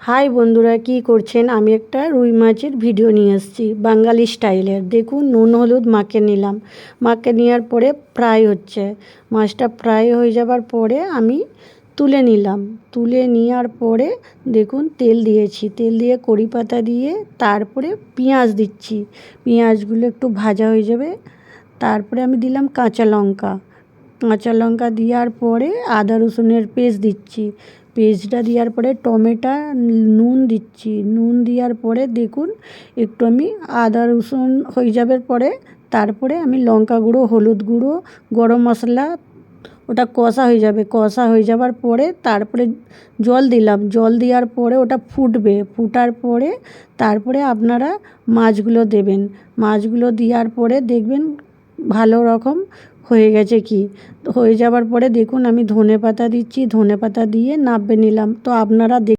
High বন্ধুরা, কি করছেন? আমি একটা রুই মাছের ভিডিও নিয়ে এসেছি বাঙালি স্টাইলের। দেখুন, নুন হলুদ মাখে নিলাম। মাখে নেওয়ার পরে ফ্রাই হচ্ছে। মাছটা ফ্রাই হয়ে যাবার পরে আমি তুলে নিলাম। তুলে নেওয়ার পরে দেখুন তেল দিয়েছি, তেল দিয়ে কড়ি পাতা দিয়ে তারপরে পেঁয়াজ দিচ্ছি। পেঁয়াজগুলো একটু ভাজা হয়ে যাবে, তারপরে আমি দিলাম কাঁচা লঙ্কা। কাঁচা লঙ্কা দেওয়ার পরে আদা রসুনের পেস্ট দিচ্ছি। পেস্টটা দেওয়ার পরে টমেটো, নুন দিচ্ছি। নুন দেওয়ার পরে দেখুন একটু আমি আদা রসুন হয়ে যাবার পরে তারপরে আমি লঙ্কা গুঁড়ো, হলুদ গুঁড়ো, গরম মশলা, ওটা কষা হয়ে যাবে। কষা হয়ে যাবার পরে তারপরে জল দিলাম। জল দেওয়ার পরে ওটা ফুটবে। ফুটার পরে তারপরে আপনারা মাছগুলো দেবেন। মাছগুলো দেওয়ার পরে দেখবেন ভালো রকম হয়ে গেছে। কি হয়ে যাবার পরে দেখুন আমি ধনেপাতা দিচ্ছি। ধনেপাতা দিয়ে নামিয়ে নিলাম। তো আপনারা